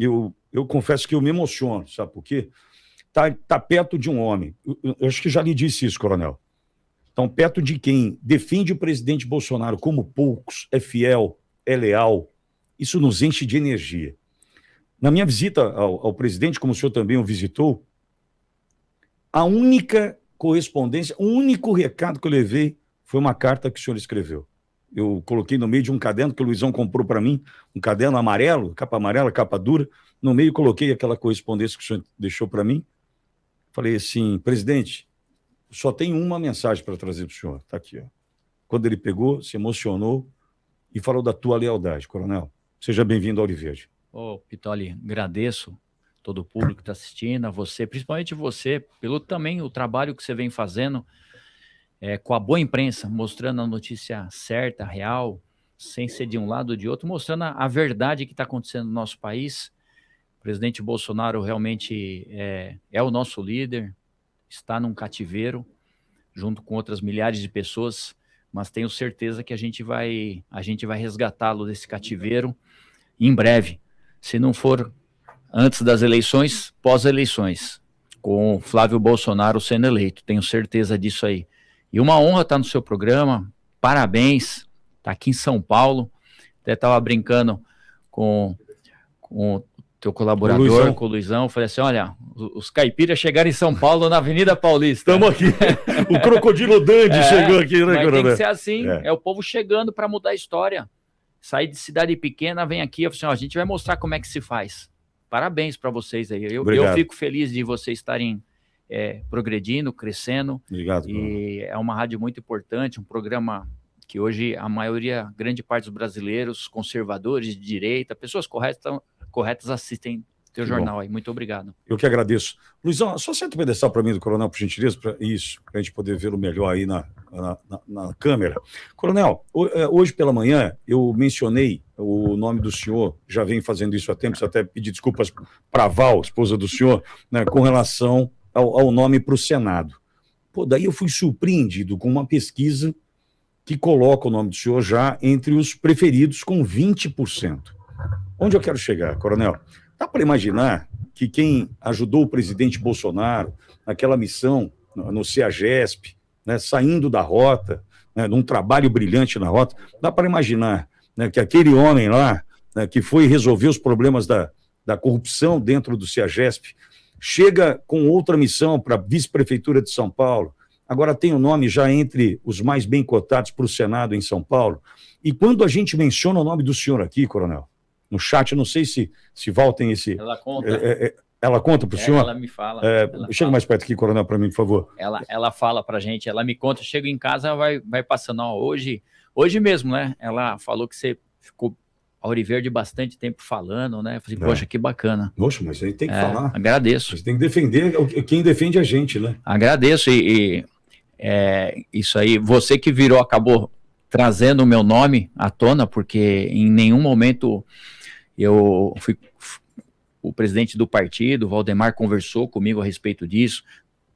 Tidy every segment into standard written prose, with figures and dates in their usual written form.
eu confesso que eu me emociono, sabe por quê? Tá perto de um homem. Eu acho que já lhe disse isso, coronel. Estão perto de quem defende o presidente Bolsonaro como poucos, é fiel, é leal. Isso nos enche de energia. Na minha visita ao presidente, como o senhor também o visitou, a única correspondência, o único recado que eu levei foi uma carta que o senhor escreveu. Eu coloquei no meio de um caderno que o Luizão comprou para mim, um caderno amarelo, capa amarela, capa dura. No meio coloquei aquela correspondência que o senhor deixou para mim. Falei assim, presidente, só tem uma mensagem para trazer para o senhor. Está aqui, ó. Quando ele pegou, se emocionou e falou da tua lealdade, coronel. Seja bem-vindo ao Auriverde. Ô, Pitoli, agradeço todo o público que está assistindo, a você, principalmente você, pelo também o trabalho que você vem fazendo com a boa imprensa, mostrando a notícia certa, real, sem ser de um lado ou de outro, mostrando a verdade que está acontecendo no nosso país. O presidente Bolsonaro realmente é o nosso líder, está num cativeiro, junto com outras milhares de pessoas, mas tenho certeza que a gente vai resgatá-lo desse cativeiro em breve. Se não for antes das eleições, pós-eleições, com Flávio Bolsonaro sendo eleito, tenho certeza disso aí. E uma honra estar no seu programa, parabéns, está aqui em São Paulo, até estava brincando com o teu colaborador, com o Luizão, falei assim, olha, os caipiras chegaram em São Paulo na Avenida Paulista. Estamos aqui, o Crocodilo Dundee chegou aqui, né, mas tem que ser assim, é o povo chegando para mudar a história. Sair de cidade pequena, vem aqui, eu falo assim, a gente vai mostrar como é que se faz. Parabéns para vocês aí. Eu fico feliz de vocês estarem progredindo, crescendo. Obrigado. E é uma rádio muito importante, um programa que hoje a maioria, grande parte dos brasileiros, conservadores de direita, pessoas corretas assistem teu jornal aí. Muito obrigado. Eu que agradeço. Luizão, só senta o pedestal para mim do coronel, por gentileza, para a gente poder vê-lo melhor aí na câmera. Coronel, hoje pela manhã eu mencionei o nome do senhor, já venho fazendo isso há tempos, até pedi desculpas para a Val, esposa do senhor, né, com relação ao nome para o Senado. Pô, daí eu fui surpreendido com uma pesquisa que coloca o nome do senhor já entre os preferidos com 20%. Onde eu quero chegar, coronel? Dá para imaginar que quem ajudou o presidente Bolsonaro naquela missão no CEAGESP, né, saindo da rota, né, num trabalho brilhante na rota, dá para imaginar, né, que aquele homem lá, né, que foi resolver os problemas da corrupção dentro do CEAGESP, chega com outra missão para a vice-prefeitura de São Paulo, agora tem o nome já entre os mais bem cotados para o Senado em São Paulo. E quando a gente menciona o nome do senhor aqui, coronel, no chat, não sei se Val tem esse... Ela conta. Ela conta para o senhor? Ela me fala. Chega mais perto aqui, coronel, para mim, por favor. Ela fala para a gente, ela me conta, chego em casa, vai passando. Ó, hoje mesmo, né? Ela falou que você ficou Auriverde bastante tempo falando, né? Eu falei, poxa, que bacana. Poxa, mas aí tem que falar. Agradeço. Você tem que defender quem defende a gente, né? Agradeço isso aí, você que acabou trazendo o meu nome à tona, porque em nenhum momento eu fui... O presidente do partido, Valdemar, conversou comigo a respeito disso.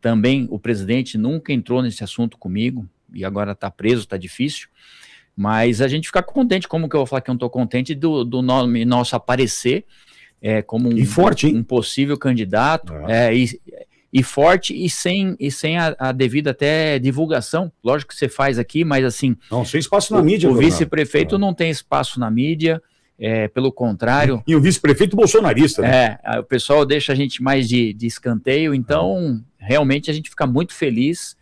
Também o presidente nunca entrou nesse assunto comigo, e agora está preso, está difícil. Mas a gente fica contente, como que eu vou falar que eu não estou contente do nome nosso aparecer como um possível candidato, e forte e sem a devida até divulgação. Lógico que você faz aqui, mas assim... Não, sem espaço na mídia. O vice-prefeito não tem espaço na mídia, pelo contrário... E o vice-prefeito bolsonarista, né? O pessoal deixa a gente mais de escanteio, então realmente a gente fica muito feliz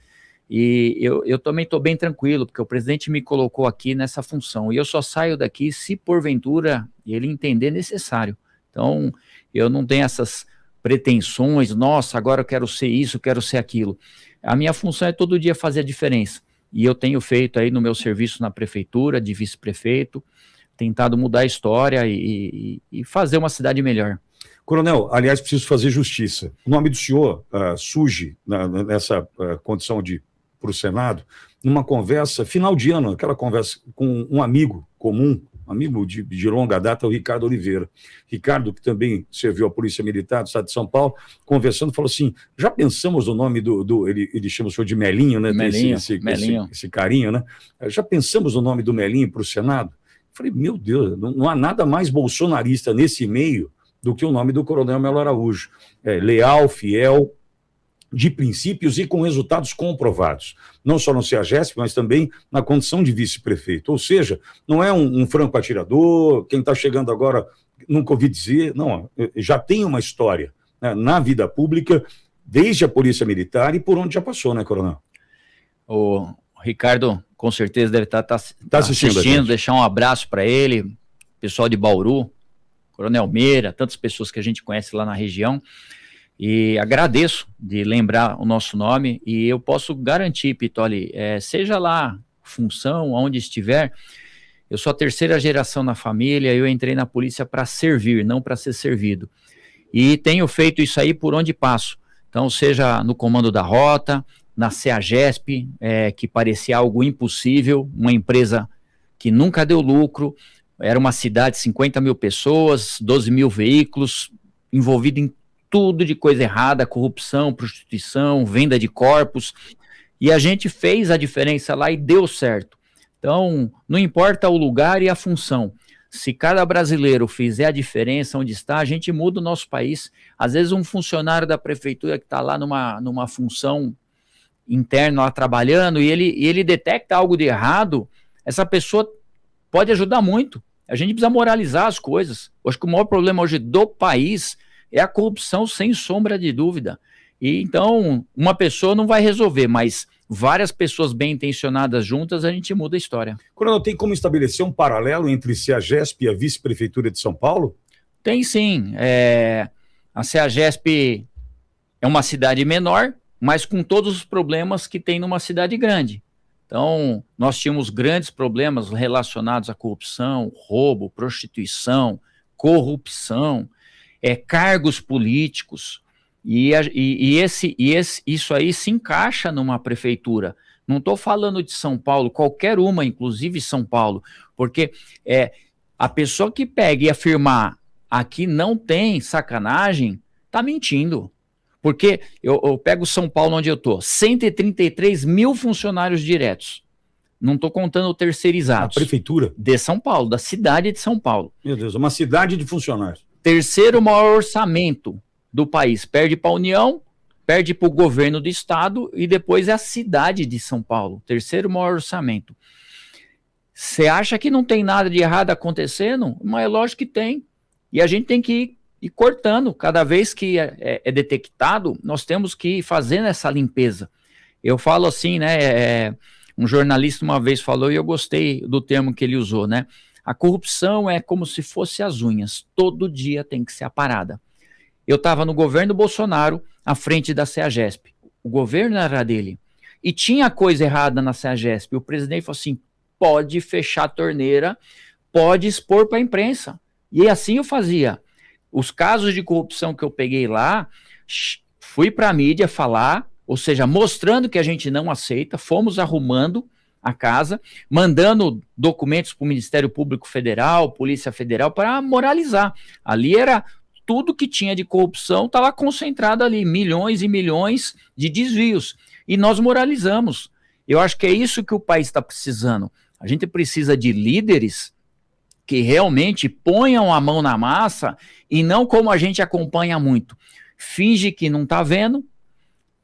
e eu também estou bem tranquilo, porque o presidente me colocou aqui nessa função e eu só saio daqui se porventura ele entender necessário. Então eu não tenho essas pretensões, nossa, agora eu quero ser isso, quero ser aquilo. A minha função é todo dia fazer a diferença e eu tenho feito aí no meu serviço na prefeitura, de vice-prefeito, tentado mudar a história e fazer uma cidade melhor. Coronel, aliás, preciso fazer justiça. O nome do senhor surge nessa condição para o Senado, numa conversa, final de ano, aquela conversa com um amigo comum, amigo de longa data, o Ricardo Oliveira. Ricardo, que também serviu à Polícia Militar do Estado de São Paulo, conversando, falou assim, já pensamos o nome ele chama o senhor de Melinho, né? Melinho, esse carinho, né? Já pensamos o nome do Melinho para o Senado? Falei, meu Deus, não há nada mais bolsonarista nesse meio, do que o nome do Coronel Melo Araújo. Leal, fiel, de princípios e com resultados comprovados. Não só no CEAGESP, mas também na condição de vice-prefeito. Ou seja, não é um franco atirador, quem está chegando agora nunca ouvi dizer, não, já tem uma história, né, na vida pública, desde a Polícia Militar e por onde já passou, né, Coronel? O Ricardo, com certeza, deve estar assistindo, deixar um abraço para ele, pessoal de Bauru, Coronel Meira, tantas pessoas que a gente conhece lá na região, e agradeço de lembrar o nosso nome, e eu posso garantir, Pitoli, seja lá função, onde estiver, eu sou a terceira geração na família, eu entrei na polícia para servir, não para ser servido, e tenho feito isso aí por onde passo, então seja no comando da rota, na CEAGESP, que parecia algo impossível, uma empresa que nunca deu lucro, era uma cidade de 50 mil pessoas, 12 mil veículos, envolvido em tudo de coisa errada, corrupção, prostituição, venda de corpos, e a gente fez a diferença lá e deu certo. Então, não importa o lugar e a função, se cada brasileiro fizer a diferença onde está, a gente muda o nosso país. Às vezes um funcionário da prefeitura que está lá numa função interna, lá trabalhando, e ele detecta algo de errado, essa pessoa pode ajudar muito. A gente precisa moralizar as coisas. Eu acho que o maior problema hoje do país é a corrupção, sem sombra de dúvida. E então, uma pessoa não vai resolver, mas várias pessoas bem intencionadas juntas, a gente muda a história. Coronel, tem como estabelecer um paralelo entre CEAGESP e a vice-prefeitura de São Paulo? Tem sim. A CEAGESP é uma cidade menor, mas com todos os problemas que tem numa cidade grande. Então, nós tínhamos grandes problemas relacionados à corrupção, roubo, prostituição, corrupção, cargos políticos, isso aí se encaixa numa prefeitura. Não estou falando de São Paulo, qualquer uma, inclusive São Paulo, porque a pessoa que pega e afirmar aqui não tem sacanagem, está mentindo. Porque eu pego São Paulo, onde eu estou, 133 mil funcionários diretos. Não estou contando terceirizados. A prefeitura? De São Paulo, da cidade de São Paulo. Meu Deus, uma cidade de funcionários. Terceiro maior orçamento do país. Perde para a União, perde para o governo do estado e depois é a cidade de São Paulo. Terceiro maior orçamento. Você acha que não tem nada de errado acontecendo? Mas é lógico que tem. E a gente tem que ir cortando. Cada vez que é detectado, nós temos que ir fazendo essa limpeza. Eu falo assim, né? Um jornalista uma vez falou, e eu gostei do termo que ele usou, né? A corrupção é como se fosse as unhas. Todo dia tem que ser aparada. Eu estava no governo Bolsonaro, à frente da CEAGESP. O governo era dele. E tinha coisa errada na CEAGESP. O presidente falou assim, pode fechar a torneira, pode expor para a imprensa. E assim eu fazia. Os casos de corrupção que eu peguei lá, fui para a mídia falar, ou seja, mostrando que a gente não aceita, fomos arrumando a casa, mandando documentos para o Ministério Público Federal, Polícia Federal, para moralizar. Ali era tudo que tinha de corrupção, estava concentrado ali, milhões e milhões de desvios. E nós moralizamos. Eu acho que é isso que o país está precisando. A gente precisa de líderes que realmente ponham a mão na massa e não como a gente acompanha muito. Finge que não está vendo,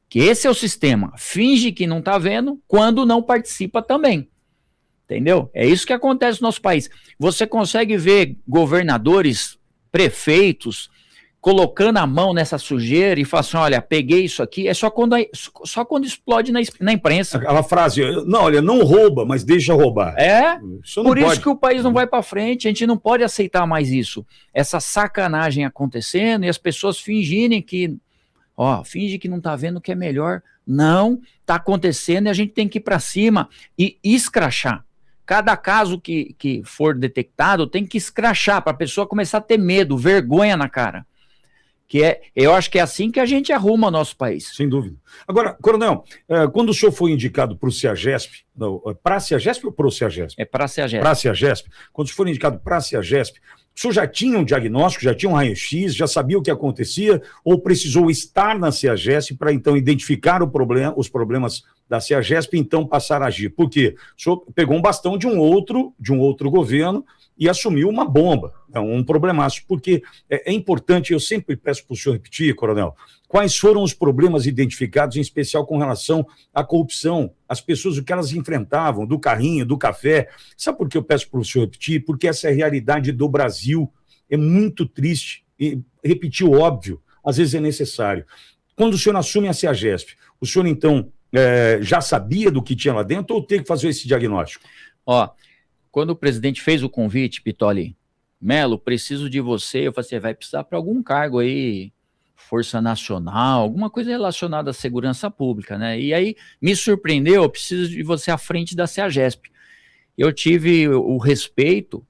que esse é o sistema. Finge que não está vendo quando não participa também. Entendeu? É isso que acontece no nosso país. Você consegue ver governadores, prefeitos, colocando a mão nessa sujeira e falar assim, olha, peguei isso aqui, é só quando explode na imprensa. Aquela frase, não, olha, não rouba, mas deixa roubar. Por isso que o país não vai para frente, a gente não pode aceitar mais isso. Essa sacanagem acontecendo e as pessoas fingirem que, finge que não está vendo que é melhor. Não, está acontecendo e a gente tem que ir para cima e escrachar. Cada caso que for detectado tem que escrachar para a pessoa começar a ter medo, vergonha na cara. Eu acho que é assim que a gente arruma o nosso país. Sem dúvida. Agora, Coronel, quando o senhor foi indicado para o CEAGESP, para a CEAGESP ou para o CEAGESP? É para a CEAGESP. Para a CEAGESP. Quando o senhor foi indicado para a CEAGESP, o senhor já tinha um diagnóstico, já tinha um raio-x, já sabia o que acontecia, ou precisou estar na CEAGESP para então identificar os problemas da CEAGESP, então passar a agir. Por quê? O senhor pegou um bastão de um outro governo e assumiu uma bomba, um problemaço. Porque é importante, eu sempre peço para o senhor repetir, coronel, quais foram os problemas identificados, em especial com relação à corrupção, as pessoas, o que elas enfrentavam, do carrinho, do café. Sabe por que eu peço para o senhor repetir? Porque essa é a realidade do Brasil. É muito triste. E repetir o óbvio, às vezes é necessário. Quando o senhor assume a CEAGESP, o senhor, então, já sabia do que tinha lá dentro ou teve que fazer esse diagnóstico? Quando o presidente fez o convite, Pitoli, Melo, preciso de você, eu falei assim, vai precisar para algum cargo aí, Força Nacional, alguma coisa relacionada à segurança pública, né? E aí me surpreendeu, eu preciso de você à frente da CEAGESP. Eu tive o respeito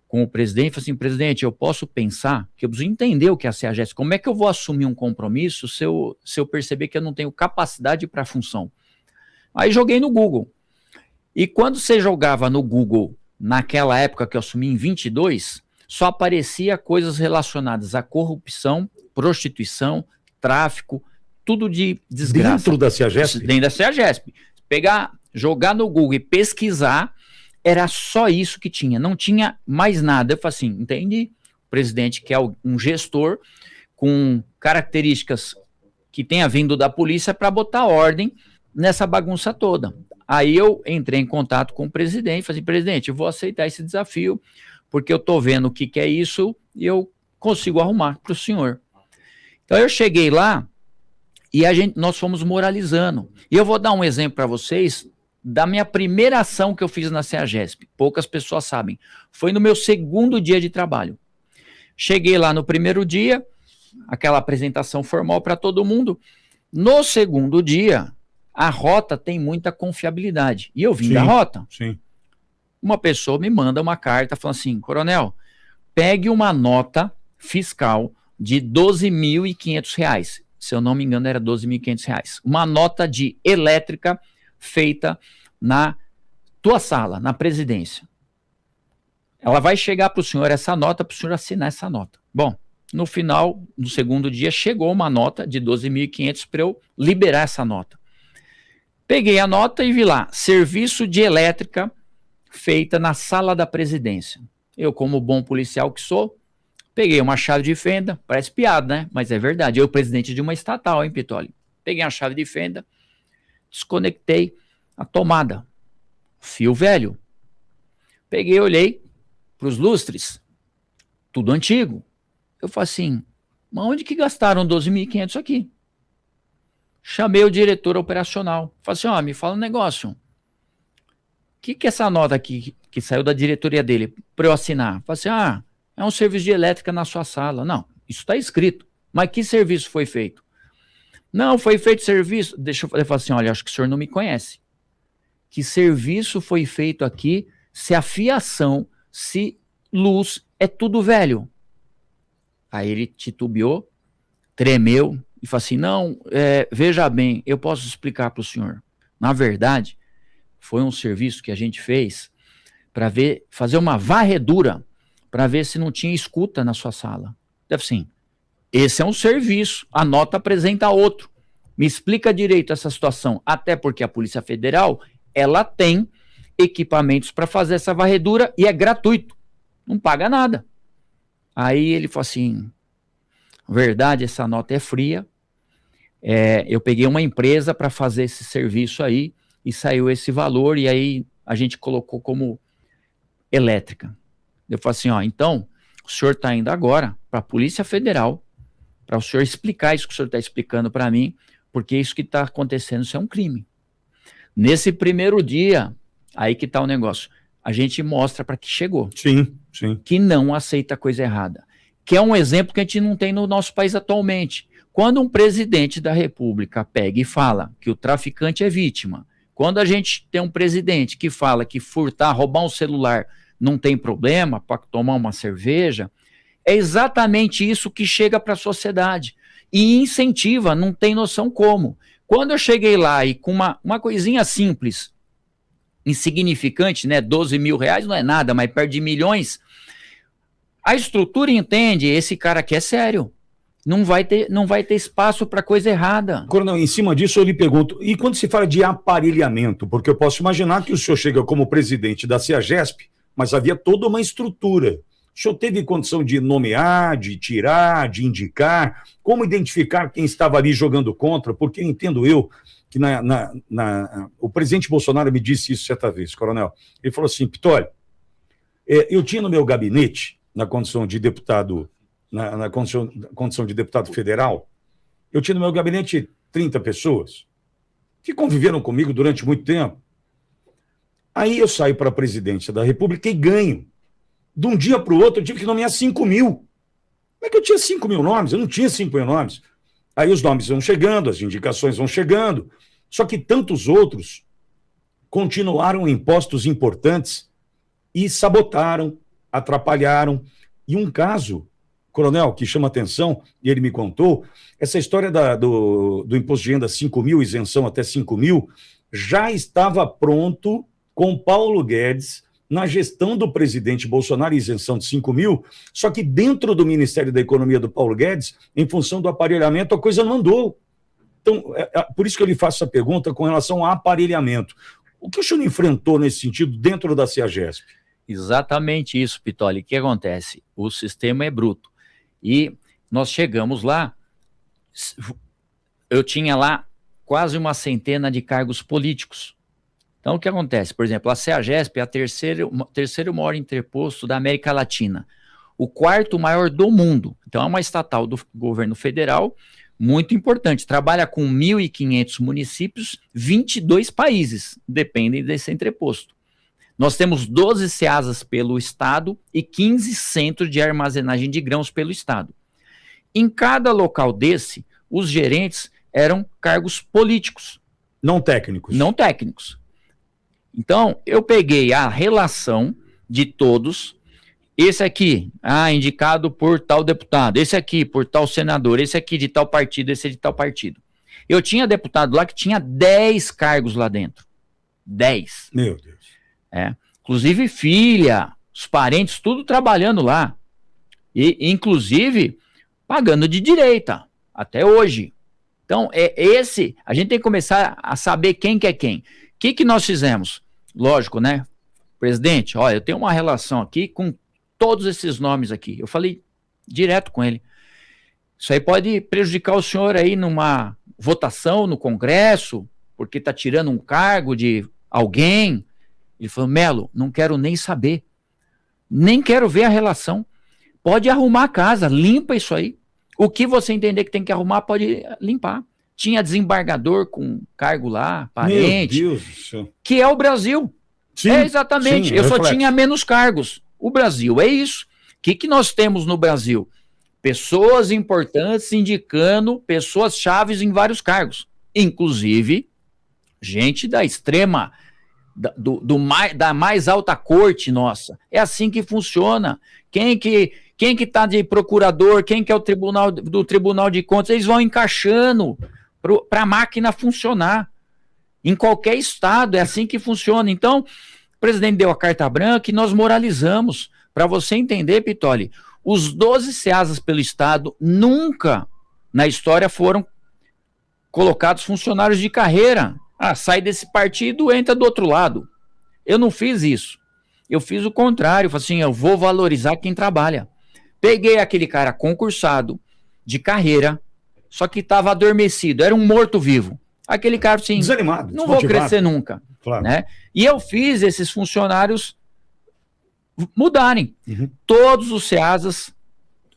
com o presidente, falei assim, presidente, eu posso pensar que eu preciso entender o que é a CEAGESP, como é que eu vou assumir um compromisso se eu perceber que eu não tenho capacidade para a função? Aí joguei no Google. E quando você jogava no Google, naquela época que eu assumi em 22, só aparecia coisas relacionadas à corrupção, prostituição, tráfico, tudo de desgraça. Dentro da CEAGESP? Dentro da CEAGESP. Jogar no Google e pesquisar, era só isso que tinha, não tinha mais nada. Eu falei assim, entendi, o presidente quer um gestor com características que tenha vindo da polícia para botar ordem nessa bagunça toda. Aí eu entrei em contato com o presidente, falei assim, presidente, eu vou aceitar esse desafio, porque eu estou vendo o que é isso e eu consigo arrumar para o senhor. Então eu cheguei lá e nós fomos moralizando. E eu vou dar um exemplo para vocês da minha primeira ação que eu fiz na CEAGESP. Poucas pessoas sabem. Foi no meu segundo dia de trabalho. Cheguei lá no primeiro dia, aquela apresentação formal para todo mundo. No segundo dia, a rota tem muita confiabilidade. E eu vim da rota. Sim. Uma pessoa me manda uma carta falando assim, coronel, pegue uma nota fiscal de R$12.500. Se eu não me engano, era R$12.500. Uma nota de elétrica feita na tua sala, na presidência. Ela vai chegar para o senhor essa nota, para o senhor assinar essa nota. Bom, no final, no segundo dia, chegou uma nota de 12.500 para eu liberar essa nota. Peguei a nota e vi lá, serviço de elétrica feita na sala da presidência. Eu, como bom policial que sou, peguei uma chave de fenda, parece piada, né? Mas é verdade, eu presidente de uma estatal, hein, Pitoli? Peguei a chave de fenda, desconectei a tomada, fio velho. Peguei, olhei para os lustres, tudo antigo. Eu falei assim, mas onde que gastaram 12.500 aqui? Chamei o diretor operacional, falei assim, me fala um negócio. O que é essa nota aqui que saiu da diretoria dele para eu assinar? Falei assim, é um serviço de elétrica na sua sala. Não, isso está escrito. Mas que serviço foi feito? Não, foi feito serviço. Deixa eu falar assim, olha, acho que o senhor não me conhece. Que serviço foi feito aqui se a fiação, se luz, é tudo velho? Aí ele titubeou, tremeu e falou assim, não, veja bem, eu posso explicar para o senhor. Na verdade, foi um serviço que a gente fez para fazer uma varredura para ver se não tinha escuta na sua sala. Deve sim. Esse é um serviço, a nota apresenta outro. Me explica direito essa situação, até porque a Polícia Federal, ela tem equipamentos para fazer essa varredura e é gratuito, não paga nada. Aí ele falou assim, verdade, essa nota é fria, eu peguei uma empresa para fazer esse serviço aí e saiu esse valor e aí a gente colocou como elétrica. Eu falei assim, então, o senhor está indo agora para a Polícia Federal para o senhor explicar isso que o senhor está explicando para mim, porque isso que está acontecendo, isso é um crime. Nesse primeiro dia, aí que está o negócio, a gente mostra para que chegou. Sim, sim. Que não aceita coisa errada. Que é um exemplo que a gente não tem no nosso país atualmente. Quando um presidente da República pega e fala que o traficante é vítima, quando a gente tem um presidente que fala que furtar, roubar um celular não tem problema para tomar uma cerveja, é exatamente isso que chega para a sociedade e incentiva, não tem noção como. Quando eu cheguei lá e com uma coisinha simples, insignificante, né, 12 mil reais não é nada, mas perto de milhões, a estrutura entende, esse cara aqui é sério, não vai ter espaço para coisa errada. Coronel, em cima disso eu lhe pergunto, e quando se fala de aparelhamento, porque eu posso imaginar que o senhor chega como presidente da CEAGESP, mas havia toda uma estrutura. O senhor teve condição de nomear, de tirar, de indicar? Como identificar quem estava ali jogando contra? Porque entendo eu que o presidente Bolsonaro me disse isso certa vez, coronel. Ele falou assim, Pittoli, eu tinha no meu gabinete, na condição de deputado, na condição de deputado federal, eu tinha no meu gabinete 30 pessoas que conviveram comigo durante muito tempo. Aí eu saio para a presidência da República e ganho. De um dia para o outro, eu tive que nomear 5 mil. Como é que eu tinha 5 mil nomes? Eu não tinha 5 mil nomes. Aí os nomes vão chegando, as indicações vão chegando. Só que tantos outros continuaram em postos importantes e sabotaram, atrapalharam. E um caso, coronel, que chama atenção, e ele me contou, essa história do imposto de renda 5 mil, isenção até 5 mil, já estava pronto com Paulo Guedes, na gestão do presidente Bolsonaro, isenção de 5 mil, só que dentro do Ministério da Economia do Paulo Guedes, em função do aparelhamento, a coisa não andou. Então, por isso que eu lhe faço essa pergunta com relação ao aparelhamento. O que o senhor enfrentou nesse sentido dentro da CEAGESP? Exatamente isso, Pittoli. O que acontece? O sistema é bruto. E nós chegamos lá, eu tinha lá quase uma centena de cargos políticos. Então, o que acontece? Por exemplo, a CEAGESP é o terceiro maior interposto da América Latina, o quarto maior do mundo. Então, é uma estatal do governo federal muito importante. Trabalha com 1.500 municípios, 22 países dependem desse entreposto. Nós temos 12 CEASAs pelo estado e 15 centros de armazenagem de grãos pelo estado. Em cada local desse, os gerentes eram cargos políticos. Não técnicos. Não técnicos. Então, eu peguei a relação de todos, esse aqui, indicado por tal deputado, esse aqui por tal senador, esse aqui de tal partido, esse de tal partido. Eu tinha deputado lá que tinha 10 cargos lá dentro. 10. Meu Deus. Inclusive filha, os parentes, tudo trabalhando lá. E, inclusive, pagando de direita, até hoje. Então, a gente tem que começar a saber quem que é quem. O que nós fizemos? Lógico, né? Presidente, olha, eu tenho uma relação aqui com todos esses nomes aqui. Eu falei direto com ele. Isso aí pode prejudicar o senhor aí numa votação no Congresso, porque está tirando um cargo de alguém. Ele falou, Melo, não quero nem saber. Nem quero ver a relação. Pode arrumar a casa, limpa isso aí. O que você entender que tem que arrumar, pode limpar. Tinha desembargador com cargo lá, parente. Meu Deus do céu. Que é o Brasil. Sim, exatamente. sim, eu só reflexo. tinha menos cargos. O Brasil é isso. O que nós temos no Brasil? Pessoas importantes indicando pessoas chaves em vários cargos. Inclusive, gente da extrema, da mais alta corte nossa. É assim que funciona. Quem que está de procurador, quem que é do Tribunal de Contas, eles vão encaixando para a máquina funcionar. Em qualquer estado, é assim que funciona. Então, o presidente deu a carta branca e nós moralizamos. Para você entender, Pittoli, os 12 CEASAs pelo estado nunca na história foram colocados funcionários de carreira. Sai desse partido, entra do outro lado. Eu não fiz isso. Eu fiz o contrário. Falei assim, eu vou valorizar quem trabalha. Peguei aquele cara concursado, de carreira, só que estava adormecido, era um morto-vivo. Aquele cara assim, desanimado, não vou crescer nunca. Claro. Né? E eu fiz esses funcionários mudarem. Uhum. Todos os CEASAs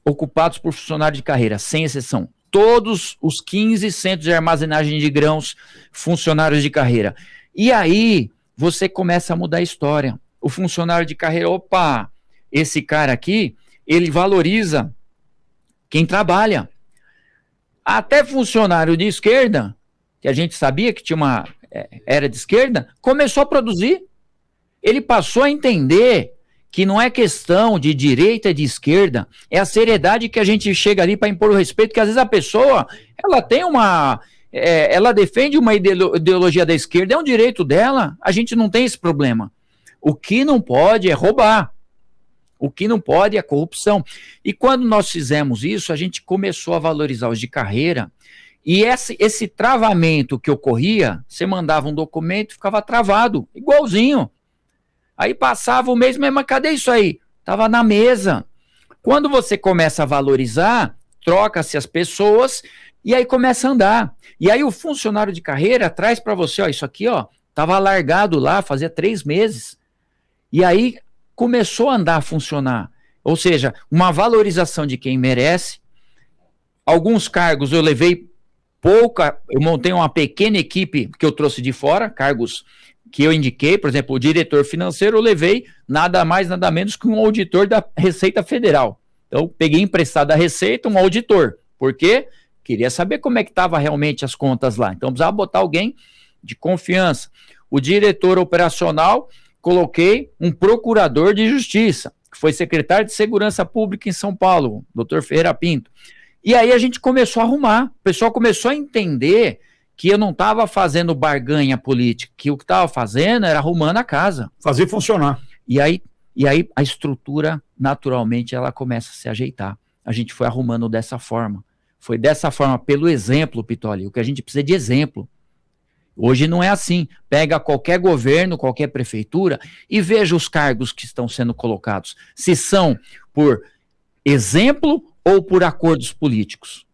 ocupados por funcionário de carreira, sem exceção. Todos os 15 centros de armazenagem de grãos, funcionários de carreira. E aí, você começa a mudar a história. O funcionário de carreira, opa, esse cara aqui, ele valoriza quem trabalha. Até funcionário de esquerda, que a gente sabia que tinha era de esquerda, começou a produzir. Ele passou a entender que não é questão de direita e de esquerda, é a seriedade que a gente chega ali para impor o respeito, que às vezes a pessoa, ela tem ela defende uma ideologia da esquerda, é um direito dela, a gente não tem esse problema. O que não pode é roubar. O que não pode é corrupção. E quando nós fizemos isso, a gente começou a valorizar os de carreira, e esse travamento que ocorria, você mandava um documento e ficava travado, igualzinho. Aí passava o mês, mas cadê isso aí? Estava na mesa. Quando você começa a valorizar, troca-se as pessoas e aí começa a andar. E aí o funcionário de carreira traz para você, ó, isso aqui, ó, estava largado lá, fazia 3 meses. E aí começou a andar, a funcionar. Ou seja, uma valorização de quem merece. Alguns cargos eu levei pouca, eu montei uma pequena equipe que eu trouxe de fora, cargos que eu indiquei, por exemplo, o diretor financeiro, eu levei nada mais, nada menos que um auditor da Receita Federal. Então, peguei emprestado da Receita um auditor. Por quê? Queria saber como é que estava realmente as contas lá. Então, precisava botar alguém de confiança. O diretor operacional, coloquei um procurador de justiça, que foi secretário de Segurança Pública em São Paulo, Dr. Ferreira Pinto. E aí a gente começou a arrumar. O pessoal começou a entender que eu não estava fazendo barganha política, que o que estava fazendo era arrumando a casa. Fazer funcionar. E aí a estrutura, naturalmente, ela começa a se ajeitar. A gente foi arrumando dessa forma. Foi dessa forma, pelo exemplo, Pitoli. O que a gente precisa de exemplo. Hoje não é assim. Pega qualquer governo, qualquer prefeitura e veja os cargos que estão sendo colocados. Se são por exemplo ou por acordos políticos.